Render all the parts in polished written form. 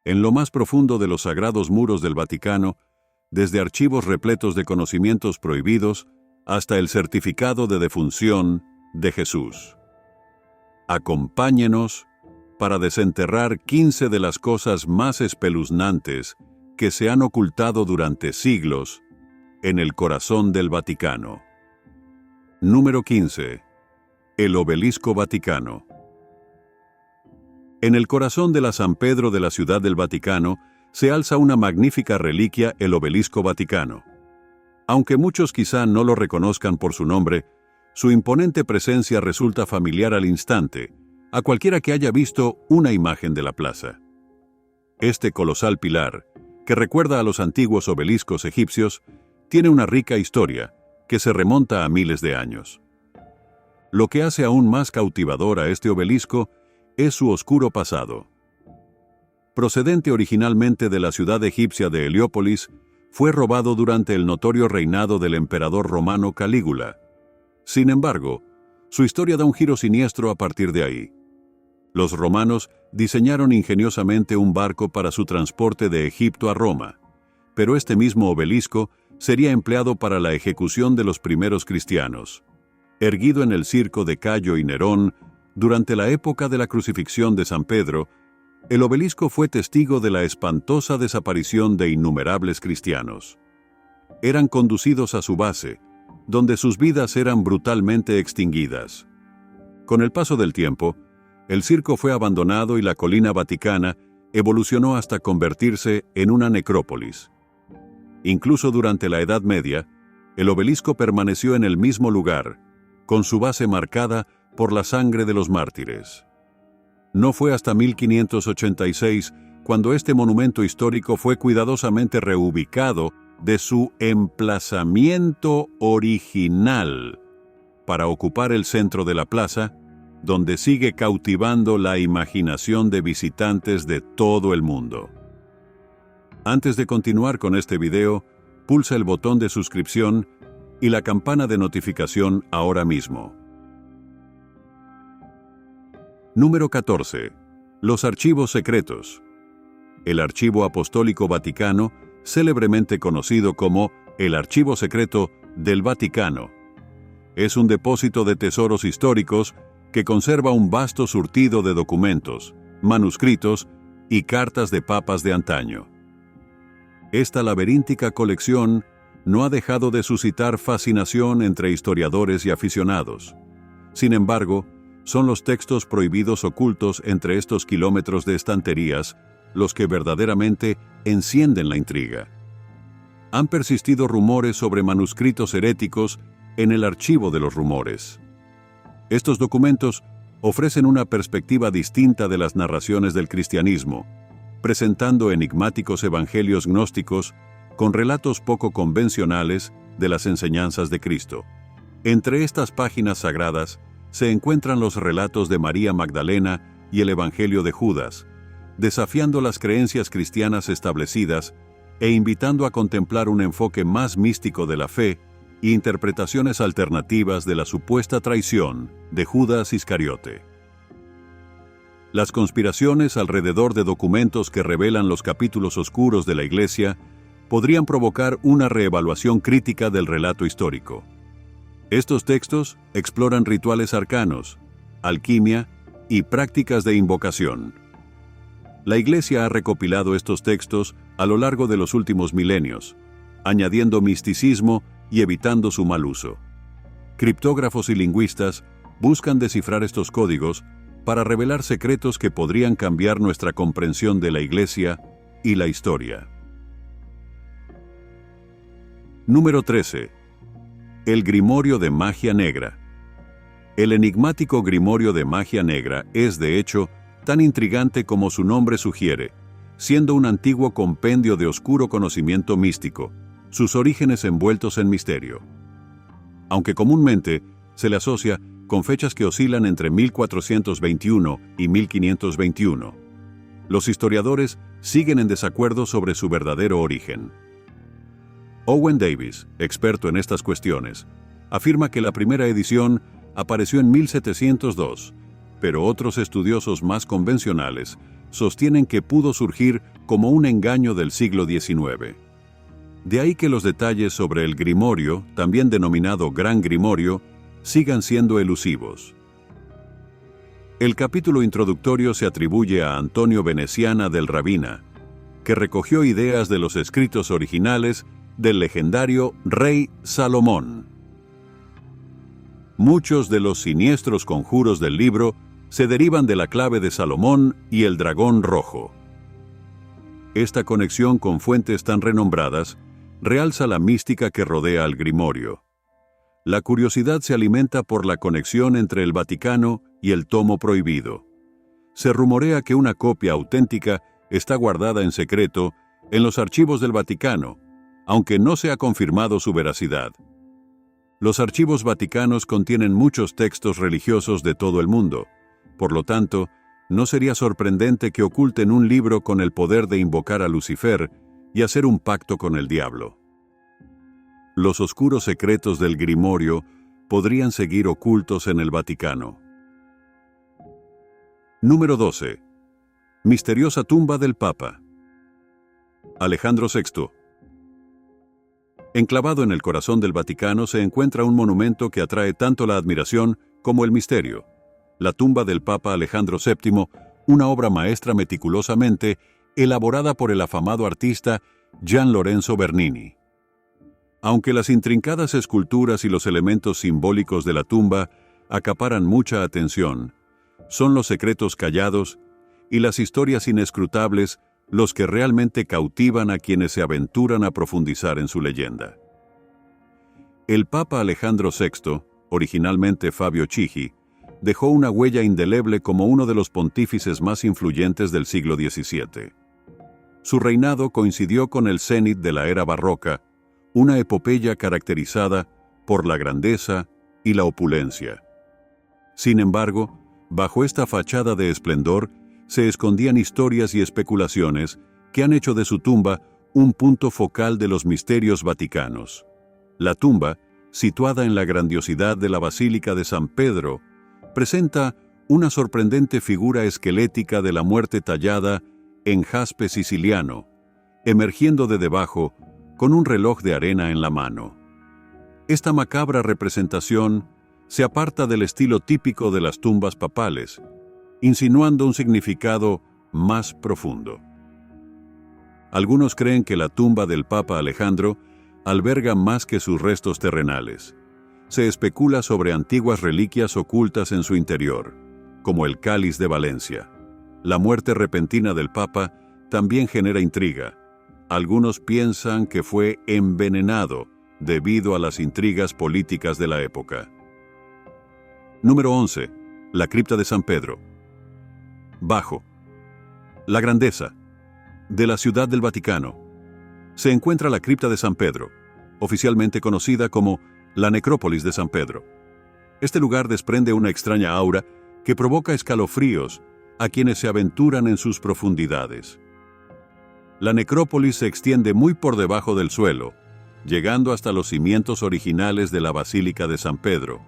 En lo más profundo de los sagrados muros del Vaticano, desde archivos repletos de conocimientos prohibidos hasta el certificado de defunción de Jesús. Acompáñenos para desenterrar 15 de las cosas más espeluznantes que se han ocultado durante siglos en el corazón del Vaticano. Número 15. El Obelisco Vaticano. En el corazón de la San Pedro de la Ciudad del Vaticano se alza una magnífica reliquia, el Obelisco Vaticano. Aunque muchos quizá no lo reconozcan por su nombre, su imponente presencia resulta familiar al instante, a cualquiera que haya visto una imagen de la plaza. Este colosal pilar, que recuerda a los antiguos obeliscos egipcios, tiene una rica historia que se remonta a miles de años. Lo que hace aún más cautivador a este obelisco es su oscuro pasado. Procedente originalmente de la ciudad egipcia de Heliópolis, fue robado durante el notorio reinado del emperador romano Calígula. Sin embargo, su historia da un giro siniestro a partir de ahí. Los romanos diseñaron ingeniosamente un barco para su transporte de Egipto a Roma, pero este mismo obelisco sería empleado para la ejecución de los primeros cristianos. Erguido en el circo de Cayo y Nerón, durante la época de la crucifixión de San Pedro, el obelisco fue testigo de la espantosa desaparición de innumerables cristianos. Eran conducidos a su base, donde sus vidas eran brutalmente extinguidas. Con el paso del tiempo, el circo fue abandonado y la colina vaticana evolucionó hasta convertirse en una necrópolis. Incluso durante la Edad Media, el obelisco permaneció en el mismo lugar, con su base marcada por la sangre de los mártires. No fue hasta 1586 cuando este monumento histórico fue cuidadosamente reubicado de su emplazamiento original para ocupar el centro de la plaza, donde sigue cautivando la imaginación de visitantes de todo el mundo. Antes de continuar con este video, pulsa el botón de suscripción y la campana de notificación ahora mismo. Número 14. Los archivos secretos. El Archivo Apostólico Vaticano, célebremente conocido como el Archivo Secreto del Vaticano, es un depósito de tesoros históricos que conserva un vasto surtido de documentos, manuscritos y cartas de papas de antaño. Esta laberíntica colección no ha dejado de suscitar fascinación entre historiadores y aficionados. Sin embargo, son los textos prohibidos ocultos entre estos kilómetros de estanterías los que verdaderamente encienden la intriga. Han persistido rumores sobre manuscritos heréticos en el archivo de los rumores. Estos documentos ofrecen una perspectiva distinta de las narraciones del cristianismo, presentando enigmáticos evangelios gnósticos con relatos poco convencionales de las enseñanzas de Cristo. Entre estas páginas sagradas se encuentran los relatos de María Magdalena y el Evangelio de Judas, desafiando las creencias cristianas establecidas e invitando a contemplar un enfoque más místico de la fe e interpretaciones alternativas de la supuesta traición de Judas Iscariote. Las conspiraciones alrededor de documentos que revelan los capítulos oscuros de la Iglesia podrían provocar una reevaluación crítica del relato histórico. Estos textos exploran rituales arcanos, alquimia y prácticas de invocación. La Iglesia ha recopilado estos textos a lo largo de los últimos milenios, añadiendo misticismo y evitando su mal uso. Criptógrafos y lingüistas buscan descifrar estos códigos para revelar secretos que podrían cambiar nuestra comprensión de la Iglesia y la historia. Número 13. El Grimorio de Magia Negra. El enigmático Grimorio de Magia Negra es, de hecho, tan intrigante como su nombre sugiere, siendo un antiguo compendio de oscuro conocimiento místico, sus orígenes envueltos en misterio. Aunque comúnmente se le asocia con fechas que oscilan entre 1421 y 1521, los historiadores siguen en desacuerdo sobre su verdadero origen. Owen Davis, experto en estas cuestiones, afirma que la primera edición apareció en 1702, pero otros estudiosos más convencionales sostienen que pudo surgir como un engaño del siglo XIX. De ahí que los detalles sobre el Grimorio, también denominado Gran Grimorio, sigan siendo elusivos. El capítulo introductorio se atribuye a Antonio Veneciana del Rabina, que recogió ideas de los escritos originales del legendario rey Salomón. Muchos de los siniestros conjuros del libro se derivan de la clave de Salomón y el dragón rojo. Esta conexión con fuentes tan renombradas realza la mística que rodea al Grimorio. La curiosidad se alimenta por la conexión entre el Vaticano y el tomo prohibido. Se rumorea que una copia auténtica está guardada en secreto en los archivos del Vaticano, aunque no se ha confirmado su veracidad. Los archivos vaticanos contienen muchos textos religiosos de todo el mundo. Por lo tanto, no sería sorprendente que oculten un libro con el poder de invocar a Lucifer y hacer un pacto con el diablo. Los oscuros secretos del Grimorio podrían seguir ocultos en el Vaticano. Número 12. Misteriosa tumba del Papa. Alejandro VI. Enclavado en el corazón del Vaticano se encuentra un monumento que atrae tanto la admiración como el misterio: la tumba del Papa Alejandro VII, una obra maestra meticulosamente elaborada por el afamado artista Gian Lorenzo Bernini. Aunque las intrincadas esculturas y los elementos simbólicos de la tumba acaparan mucha atención, son los secretos callados y las historias inescrutables los que realmente cautivan a quienes se aventuran a profundizar en su leyenda. El Papa Alejandro VI, originalmente Fabio Chigi, dejó una huella indeleble como uno de los pontífices más influyentes del siglo XVII. Su reinado coincidió con el cenit de la era barroca, una epopeya caracterizada por la grandeza y la opulencia. Sin embargo, bajo esta fachada de esplendor se escondían historias y especulaciones que han hecho de su tumba un punto focal de los misterios vaticanos. La tumba, situada en la grandiosidad de la Basílica de San Pedro, presenta una sorprendente figura esquelética de la muerte tallada en jaspe siciliano, emergiendo de debajo con un reloj de arena en la mano. Esta macabra representación se aparta del estilo típico de las tumbas papales, insinuando un significado más profundo. Algunos creen que la tumba del Papa Alejandro alberga más que sus restos terrenales. Se especula sobre antiguas reliquias ocultas en su interior, como el cáliz de Valencia. La muerte repentina del Papa también genera intriga. Algunos piensan que fue envenenado debido a las intrigas políticas de la época. Número 11. La cripta de San Pedro. Bajo la grandeza de la Ciudad del Vaticano se encuentra la cripta de San Pedro, oficialmente conocida como la Necrópolis de San Pedro. Este lugar desprende una extraña aura que provoca escalofríos a quienes se aventuran en sus profundidades. La necrópolis se extiende muy por debajo del suelo, llegando hasta los cimientos originales de la Basílica de San Pedro,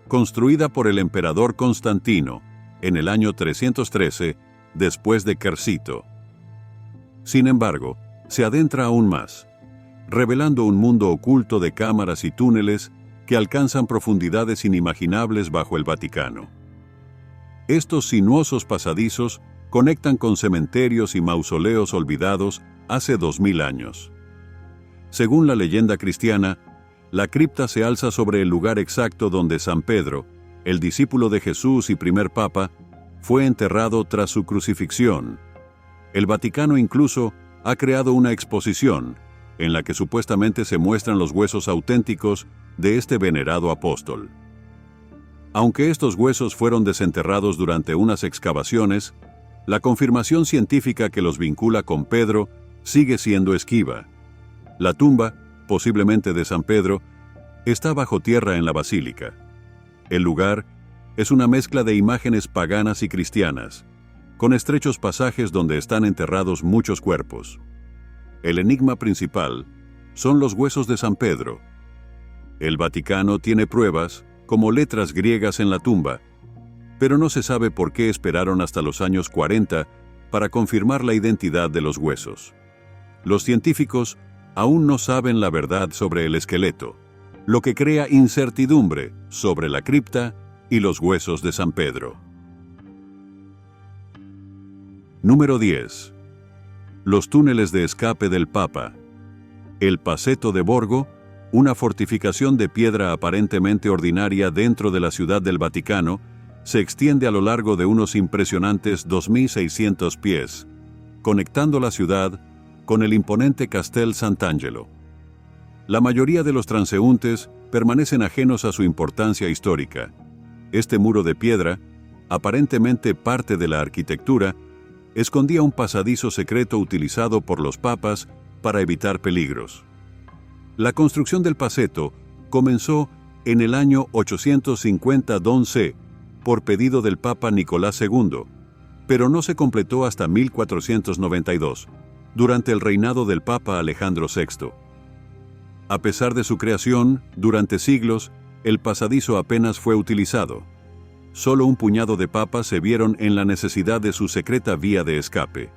construida por el emperador Constantino en el año 313 después de Quercito. Sin embargo, se adentra aún más, revelando un mundo oculto de cámaras y túneles que alcanzan profundidades inimaginables bajo el Vaticano. Estos sinuosos pasadizos conectan con cementerios y mausoleos olvidados hace 2000 años. Según la leyenda cristiana, la cripta se alza sobre el lugar exacto donde San Pedro, el discípulo de Jesús y primer papa, fue enterrado tras su crucifixión. El Vaticano incluso ha creado una exposición en la que supuestamente se muestran los huesos auténticos de este venerado apóstol. Aunque estos huesos fueron desenterrados durante unas excavaciones, la confirmación científica que los vincula con Pedro sigue siendo esquiva. La tumba, posiblemente de San Pedro, está bajo tierra en la basílica. El lugar es una mezcla de imágenes paganas y cristianas, con estrechos pasajes donde están enterrados muchos cuerpos. El enigma principal son los huesos de San Pedro. El Vaticano tiene pruebas, como letras griegas en la tumba, pero no se sabe por qué esperaron hasta los años 40 para confirmar la identidad de los huesos. Los científicos aún no saben la verdad sobre el esqueleto, lo que crea incertidumbre sobre la cripta y los huesos de San Pedro. Número 10. Los túneles de escape del Papa. El Paseto de Borgo, una fortificación de piedra aparentemente ordinaria dentro de la Ciudad del Vaticano, se extiende a lo largo de unos impresionantes 2.600 pies, conectando la ciudad con el imponente Castel Sant'Angelo. La mayoría de los transeúntes permanecen ajenos a su importancia histórica. Este muro de piedra, aparentemente parte de la arquitectura, escondía un pasadizo secreto utilizado por los papas para evitar peligros. La construcción del Paseto comenzó en el año 850 d.C. por pedido del Papa Nicolás II, pero no se completó hasta 1492, durante el reinado del Papa Alejandro VI. A pesar de su creación, durante siglos, el pasadizo apenas fue utilizado. Solo un puñado de papas se vieron en la necesidad de su secreta vía de escape.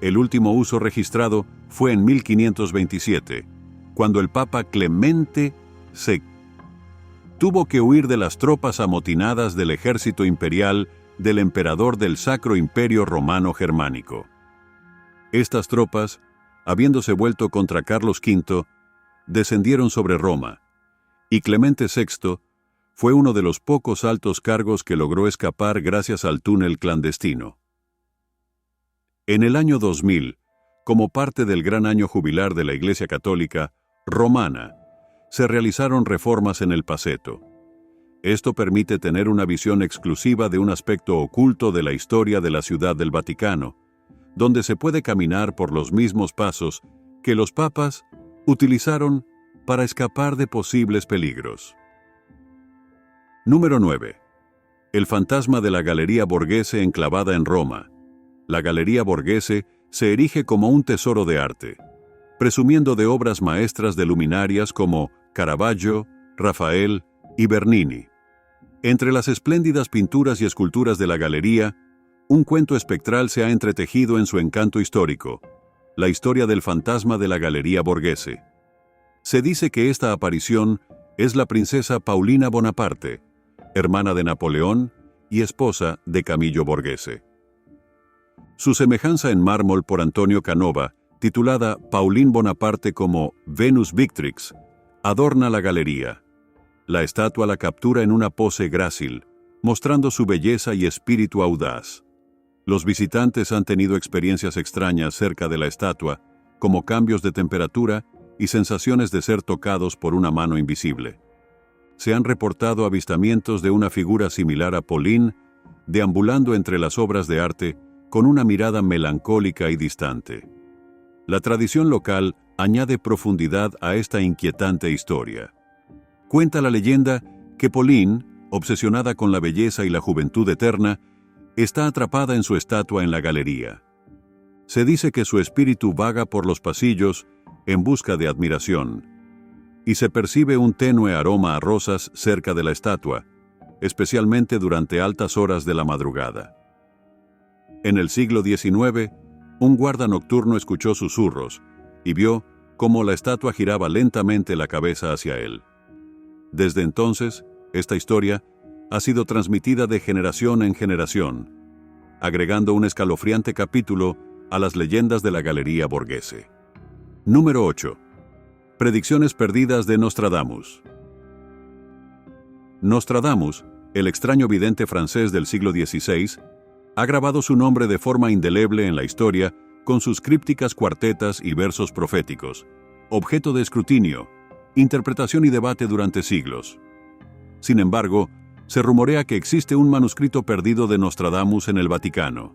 El último uso registrado fue en 1527, cuando el Papa Clemente VI tuvo que huir de las tropas amotinadas del ejército imperial del emperador del Sacro Imperio Romano Germánico. Estas tropas, habiéndose vuelto contra Carlos V, descendieron sobre Roma, y Clemente VI fue uno de los pocos altos cargos que logró escapar gracias al túnel clandestino. En el año 2000, como parte del gran año jubilar de la Iglesia Católica Romana, se realizaron reformas en el Paseto. Esto permite tener una visión exclusiva de un aspecto oculto de la historia de la Ciudad del Vaticano, donde se puede caminar por los mismos pasos que los papas utilizaron para escapar de posibles peligros. Número 9. El fantasma de la Galería Borghese enclavada en Roma. La Galería Borghese se erige como un tesoro de arte, presumiendo de obras maestras de luminarias como Caravaggio, Rafael y Bernini. Entre las espléndidas pinturas y esculturas de la galería, un cuento espectral se ha entretejido en su encanto histórico, la historia del fantasma de la Galería Borghese. Se dice que esta aparición es la princesa Paulina Bonaparte, hermana de Napoleón y esposa de Camillo Borghese. Su semejanza en mármol por Antonio Canova, titulada Pauline Bonaparte como Venus Victrix, adorna la galería. La estatua la captura en una pose grácil, mostrando su belleza y espíritu audaz. Los visitantes han tenido experiencias extrañas cerca de la estatua, como cambios de temperatura y sensaciones de ser tocados por una mano invisible. Se han reportado avistamientos de una figura similar a Pauline, deambulando entre las obras de arte con una mirada melancólica y distante. La tradición local añade profundidad a esta inquietante historia. Cuenta la leyenda que Pauline, obsesionada con la belleza y la juventud eterna, está atrapada en su estatua en la galería. Se dice que su espíritu vaga por los pasillos en busca de admiración, y se percibe un tenue aroma a rosas cerca de la estatua, especialmente durante altas horas de la madrugada. En el siglo XIX, un guarda nocturno escuchó susurros y vio cómo la estatua giraba lentamente la cabeza hacia él. Desde entonces, esta historia ha sido transmitida de generación en generación, agregando un escalofriante capítulo a las leyendas de la Galería Borghese. Número 8. Predicciones perdidas de Nostradamus. Nostradamus, el extraño vidente francés del siglo XVI, ha grabado su nombre de forma indeleble en la historia con sus crípticas cuartetas y versos proféticos, objeto de escrutinio, interpretación y debate durante siglos. Sin embargo, se rumorea que existe un manuscrito perdido de Nostradamus en el Vaticano.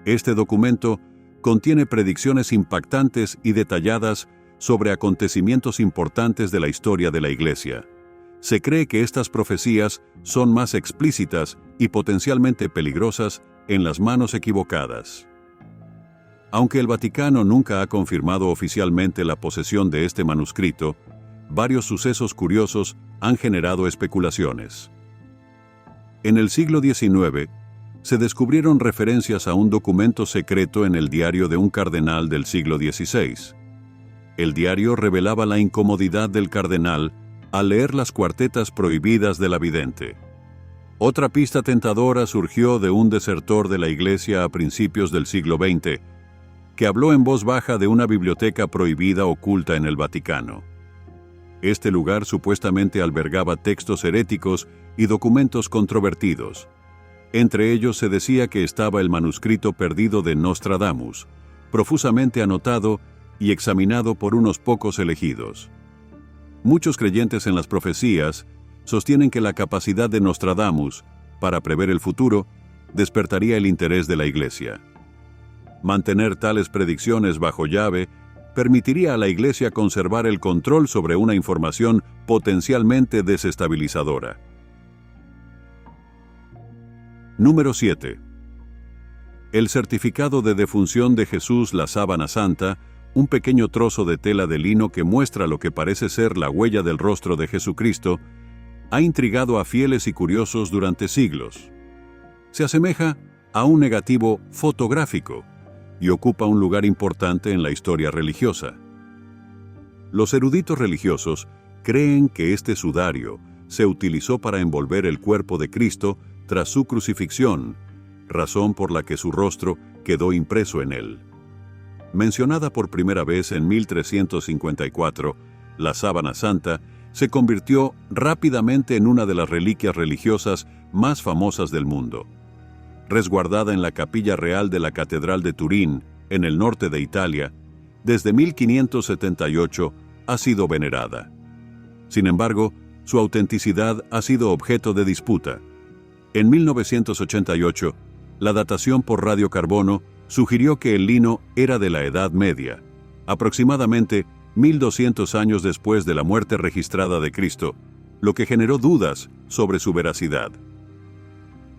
Este documento contiene predicciones impactantes y detalladas sobre acontecimientos importantes de la historia de la Iglesia. Se cree que estas profecías son más explícitas y potencialmente peligrosas en las manos equivocadas. Aunque el Vaticano nunca ha confirmado oficialmente la posesión de este manuscrito, varios sucesos curiosos han generado especulaciones. En el siglo XIX, se descubrieron referencias a un documento secreto en el diario de un cardenal del siglo XVI. El diario revelaba la incomodidad del cardenal al leer las cuartetas prohibidas de la vidente. Otra pista tentadora surgió de un desertor de la Iglesia a principios del siglo XX, que habló en voz baja de una biblioteca prohibida oculta en el Vaticano. Este lugar supuestamente albergaba textos heréticos y documentos controvertidos. Entre ellos se decía que estaba el manuscrito perdido de Nostradamus, profusamente anotado y examinado por unos pocos elegidos. Muchos creyentes en las profecías sostienen que la capacidad de Nostradamus para prever el futuro despertaría el interés de la Iglesia. Mantener tales predicciones bajo llave permitiría a la Iglesia conservar el control sobre una información potencialmente desestabilizadora. Número 7. El certificado de defunción de Jesús, la sábana santa, un pequeño trozo de tela de lino que muestra lo que parece ser la huella del rostro de Jesucristo, ha intrigado a fieles y curiosos durante siglos. Se asemeja a un negativo fotográfico y ocupa un lugar importante en la historia religiosa. Los eruditos religiosos creen que este sudario se utilizó para envolver el cuerpo de Cristo tras su crucifixión, razón por la que su rostro quedó impreso en él. Mencionada por primera vez en 1354, la sábana santa se convirtió rápidamente en una de las reliquias religiosas más famosas del mundo. Resguardada en la capilla real de la Catedral de Turín, en el norte de Italia, desde 1578 ha sido venerada. Sin embargo, su autenticidad ha sido objeto de disputa. En 1988, la datación por radiocarbono sugirió que el lino era de la Edad Media, aproximadamente 1200 años después de la muerte registrada de Cristo, lo que generó dudas sobre su veracidad.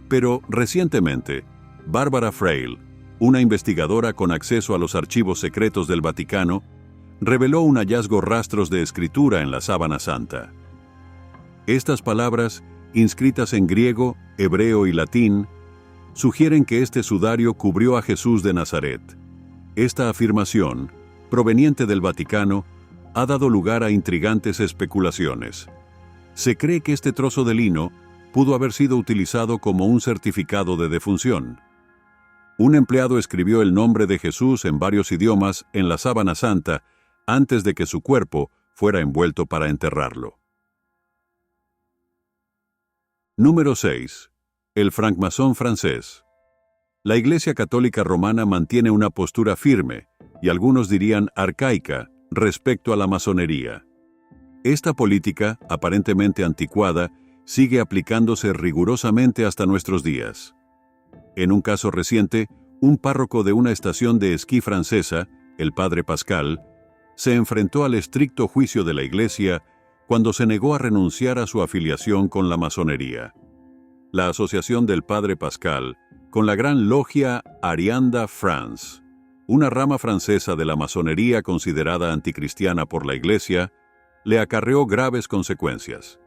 Pero recientemente, Barbara Fraile, una investigadora con acceso a los archivos secretos del Vaticano, reveló un hallazgo rastros de escritura en la sábana santa. Estas palabras, inscritas en griego, hebreo y latín, sugieren que este sudario cubrió a Jesús de Nazaret. Esta afirmación, proveniente del Vaticano, ha dado lugar a intrigantes especulaciones. Se cree que este trozo de lino pudo haber sido utilizado como un certificado de defunción. Un empleado escribió el nombre de Jesús en varios idiomas en la sábana santa antes de que su cuerpo fuera envuelto para enterrarlo. Número 6. El francmasón francés. La Iglesia Católica Romana mantiene una postura firme, y algunos dirían arcaica, respecto a la masonería. Esta política, aparentemente anticuada, sigue aplicándose rigurosamente hasta nuestros días. En un caso reciente, un párroco de una estación de esquí francesa, el padre Pascal, se enfrentó al estricto juicio de la Iglesia cuando se negó a renunciar a su afiliación con la masonería. La asociación del padre Pascal con la Gran Logia Ariane de France, una rama francesa de la masonería considerada anticristiana por la Iglesia, le acarreó graves consecuencias.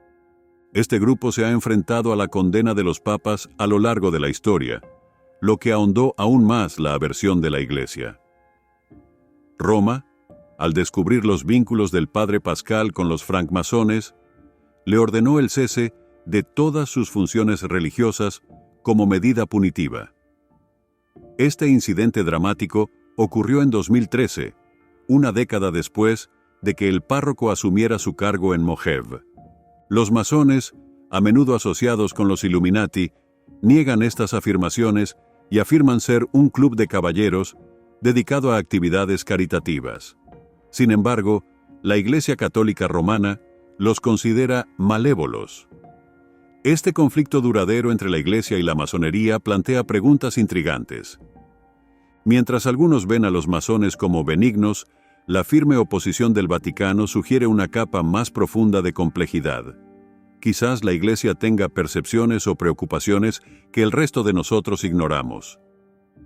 Este grupo se ha enfrentado a la condena de los papas a lo largo de la historia, lo que ahondó aún más la aversión de la Iglesia. Roma, al descubrir los vínculos del padre Pascal con los francmasones, le ordenó el cese de todas sus funciones religiosas como medida punitiva. Este incidente dramático ocurrió en 2013, una década después de que el párroco asumiera su cargo en Mogève. Los masones, a menudo asociados con los Illuminati, niegan estas afirmaciones y afirman ser un club de caballeros dedicado a actividades caritativas. Sin embargo, la Iglesia Católica Romana los considera malévolos. Este conflicto duradero entre la Iglesia y la masonería plantea preguntas intrigantes. Mientras algunos ven a los masones como benignos, la firme oposición del Vaticano sugiere una capa más profunda de complejidad. Quizás la Iglesia tenga percepciones o preocupaciones que el resto de nosotros ignoramos,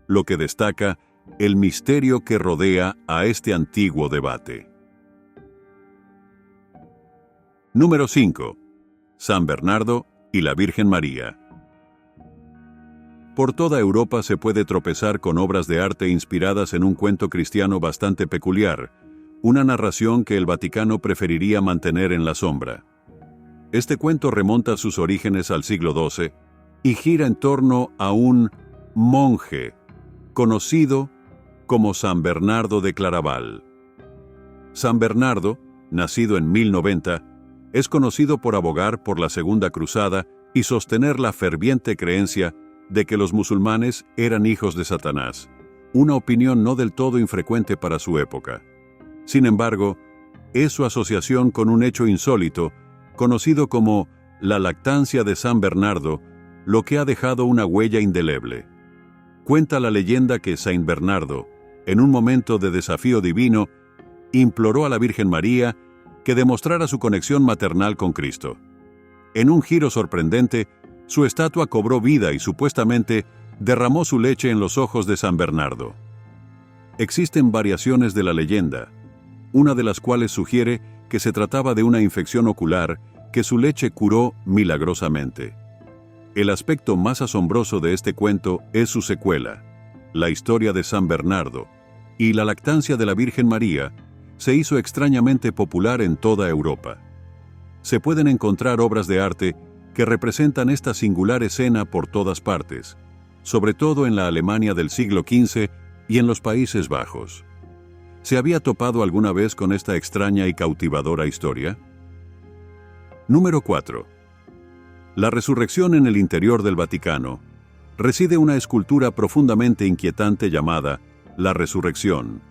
lo que destaca el misterio que rodea a este antiguo debate. Número 5. San Bernardo y la Virgen María. Por toda Europa se puede tropezar con obras de arte inspiradas en un cuento cristiano bastante peculiar, una narración que el Vaticano preferiría mantener en la sombra. Este cuento remonta sus orígenes al siglo XII y gira en torno a un monje conocido como San Bernardo de Claraval. San Bernardo, nacido en 1090, es conocido por abogar por la Segunda Cruzada y sostener la ferviente creencia de que los musulmanes eran hijos de Satanás, una opinión no del todo infrecuente para su época. Sin embargo, es su asociación con un hecho insólito, conocido como la lactancia de San Bernardo, lo que ha dejado una huella indeleble. Cuenta la leyenda que Saint Bernardo, en un momento de desafío divino, imploró a la Virgen María que demostrara su conexión maternal con Cristo. En un giro sorprendente, su estatua cobró vida y supuestamente derramó su leche en los ojos de San Bernardo. Existen variaciones de la leyenda, una de las cuales sugiere que se trataba de una infección ocular que su leche curó milagrosamente. El aspecto más asombroso de este cuento es su secuela, la historia de San Bernardo, y la lactancia de la Virgen María se hizo extrañamente popular en toda Europa. Se pueden encontrar obras de arte que representan esta singular escena por todas partes, sobre todo en la Alemania del siglo XV y en los Países Bajos. ¿Se había topado alguna vez con esta extraña y cautivadora historia? Número 4. La resurrección. En el interior del Vaticano reside una escultura profundamente inquietante llamada La Resurrección,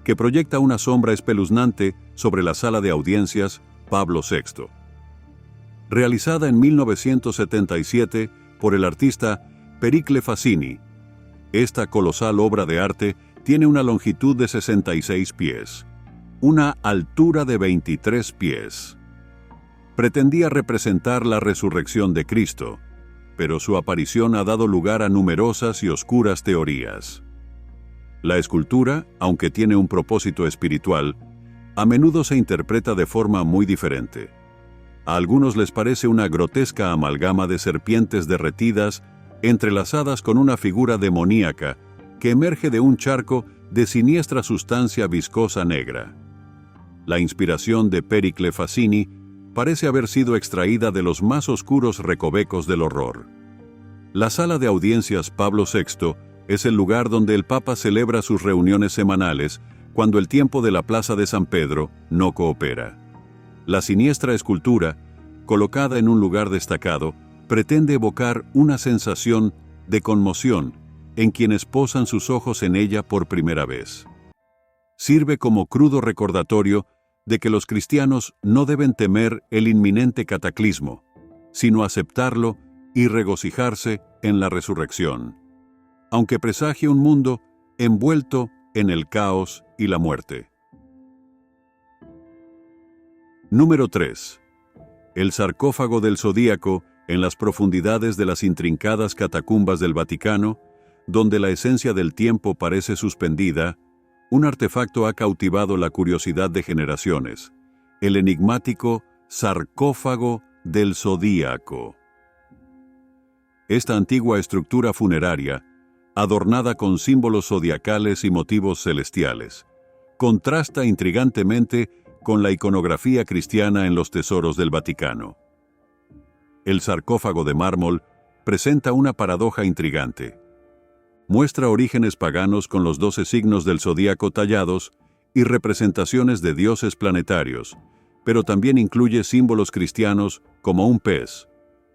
que proyecta una sombra espeluznante sobre la sala de audiencias Pablo VI. Realizada en 1977 por el artista Pericle Fassini, esta colosal obra de arte tiene una longitud de 66 pies, una altura de 23 pies. Pretendía representar la resurrección de Cristo, pero su aparición ha dado lugar a numerosas y oscuras teorías. La escultura, aunque tiene un propósito espiritual, a menudo se interpreta de forma muy diferente. A algunos les parece una grotesca amalgama de serpientes derretidas entrelazadas con una figura demoníaca que emerge de un charco de siniestra sustancia viscosa negra. La inspiración de Pericle Fassini parece haber sido extraída de los más oscuros recovecos del horror. La sala de audiencias Pablo VI es el lugar donde el Papa celebra sus reuniones semanales cuando el tiempo de la Plaza de San Pedro no coopera. La siniestra escultura, colocada en un lugar destacado, pretende evocar una sensación de conmoción en quienes posan sus ojos en ella por primera vez. Sirve como crudo recordatorio de que los cristianos no deben temer el inminente cataclismo, sino aceptarlo y regocijarse en la resurrección, aunque presagie un mundo envuelto en el caos y la muerte. Número 3. El sarcófago del Zodíaco en las profundidades de las intrincadas catacumbas del Vaticano, donde la esencia del tiempo parece suspendida, un artefacto ha cautivado la curiosidad de generaciones: el enigmático sarcófago del Zodíaco. Esta antigua estructura funeraria, adornada con símbolos zodiacales y motivos celestiales, contrasta intrigantemente con la iconografía cristiana en los tesoros del Vaticano. El sarcófago de mármol presenta una paradoja intrigante. Muestra orígenes paganos con los 12 signos del zodíaco tallados y representaciones de dioses planetarios, pero también incluye símbolos cristianos como un pez,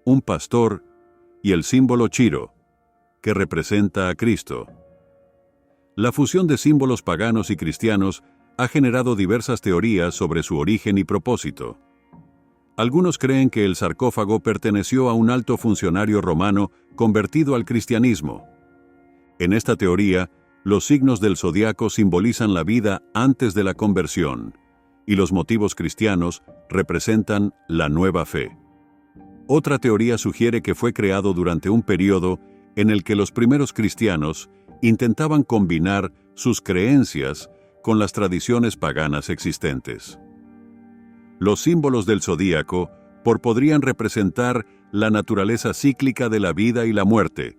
un pastor y el símbolo Chiro, que representa a Cristo. La fusión de símbolos paganos y cristianos ha generado diversas teorías sobre su origen y propósito. Algunos creen que el sarcófago perteneció a un alto funcionario romano convertido al cristianismo. En esta teoría, los signos del zodiaco simbolizan la vida antes de la conversión, y los motivos cristianos representan la nueva fe. Otra teoría sugiere que fue creado durante un periodo en el que los primeros cristianos intentaban combinar sus creencias con las tradiciones paganas existentes. Los símbolos del zodíaco podrían representar la naturaleza cíclica de la vida y la muerte,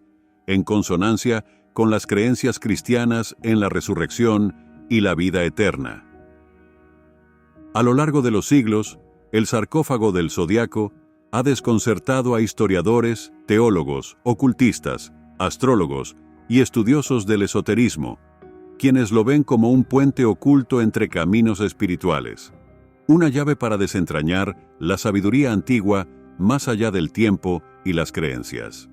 en consonancia con las creencias cristianas en la resurrección y la vida eterna. A lo largo de los siglos, el sarcófago del Zodiaco ha desconcertado a historiadores, teólogos, ocultistas, astrólogos y estudiosos del esoterismo, quienes lo ven como un puente oculto entre caminos espirituales, una llave para desentrañar la sabiduría antigua más allá del tiempo y las creencias.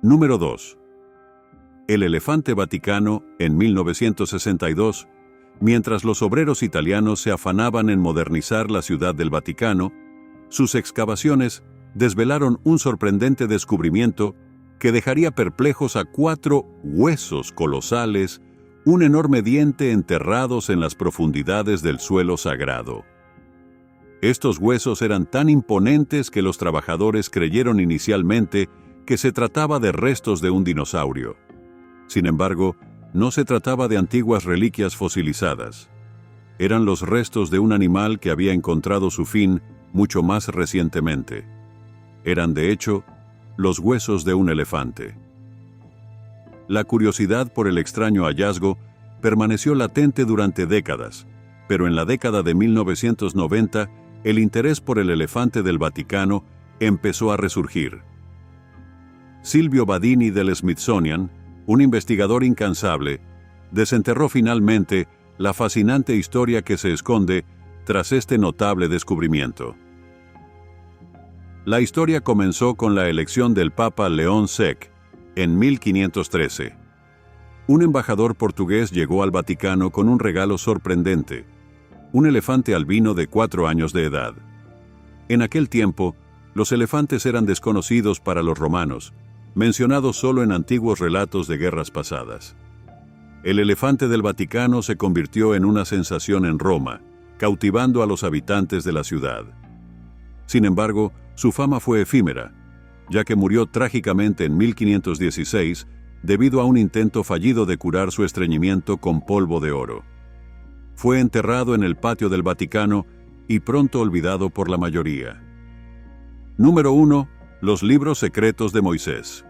Número 2. El elefante Vaticano en 1962. Mientras los obreros italianos se afanaban en modernizar la ciudad del Vaticano, sus excavaciones desvelaron un sorprendente descubrimiento que dejaría perplejos a 4 huesos colosales, un enorme diente enterrados en las profundidades del suelo sagrado. Estos huesos eran tan imponentes que los trabajadores creyeron inicialmente que se trataba de restos de un dinosaurio. Sin embargo, no se trataba de antiguas reliquias fosilizadas. Eran los restos de un animal que había encontrado su fin mucho más recientemente. Eran, de hecho, los huesos de un elefante. La curiosidad por el extraño hallazgo permaneció latente durante décadas, pero en la década de 1990, el interés por el elefante del Vaticano empezó a resurgir. Silvio Badini del Smithsonian, un investigador incansable, desenterró finalmente la fascinante historia que se esconde tras este notable descubrimiento. La historia comenzó con la elección del Papa León VI en 1513. Un embajador portugués llegó al Vaticano con un regalo sorprendente, un elefante albino de 4 años de edad. En aquel tiempo, los elefantes eran desconocidos para los romanos, mencionados solo en antiguos relatos de guerras pasadas. El elefante del Vaticano se convirtió en una sensación en Roma, cautivando a los habitantes de la ciudad. Sin embargo, su fama fue efímera, ya que murió trágicamente en 1516 debido a un intento fallido de curar su estreñimiento con polvo de oro. Fue enterrado en el patio del Vaticano y pronto olvidado por la mayoría. Número 1. Los libros secretos de Moisés.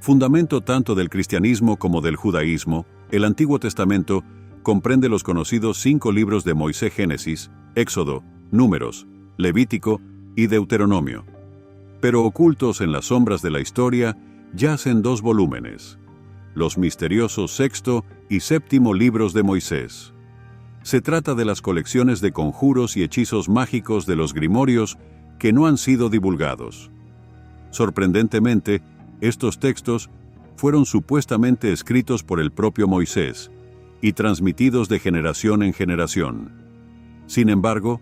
Fundamento tanto del cristianismo como del judaísmo, el Antiguo Testamento comprende los conocidos 5 libros de Moisés: Génesis, Éxodo, Números, Levítico y Deuteronomio. Pero ocultos en las sombras de la historia yacen 2 volúmenes, los misteriosos sexto y séptimo libros de Moisés. Se trata de las colecciones de conjuros y hechizos mágicos de los grimorios que no han sido divulgados. Sorprendentemente, estos textos fueron supuestamente escritos por el propio Moisés y transmitidos de generación en generación. Sin embargo,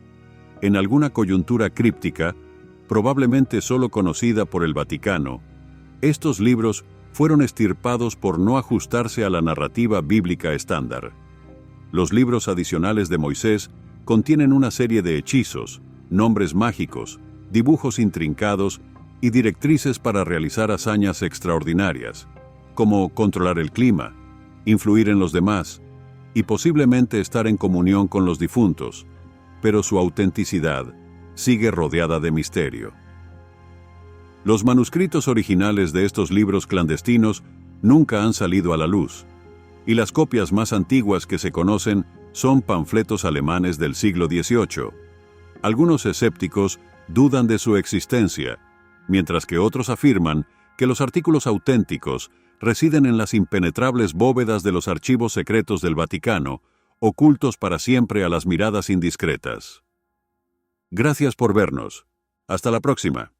en alguna coyuntura críptica, probablemente solo conocida por el Vaticano, estos libros fueron extirpados por no ajustarse a la narrativa bíblica estándar. Los libros adicionales de Moisés contienen una serie de hechizos, nombres mágicos, dibujos intrincados y directrices para realizar hazañas extraordinarias, como controlar el clima, influir en los demás y posiblemente estar en comunión con los difuntos, pero su autenticidad sigue rodeada de misterio. Los manuscritos originales de estos libros clandestinos nunca han salido a la luz, y las copias más antiguas que se conocen son panfletos alemanes del siglo XVIII. Algunos escépticos dudan de su existencia, mientras que otros afirman que los artículos auténticos residen en las impenetrables bóvedas de los archivos secretos del Vaticano, ocultos para siempre a las miradas indiscretas. Gracias por vernos. Hasta la próxima.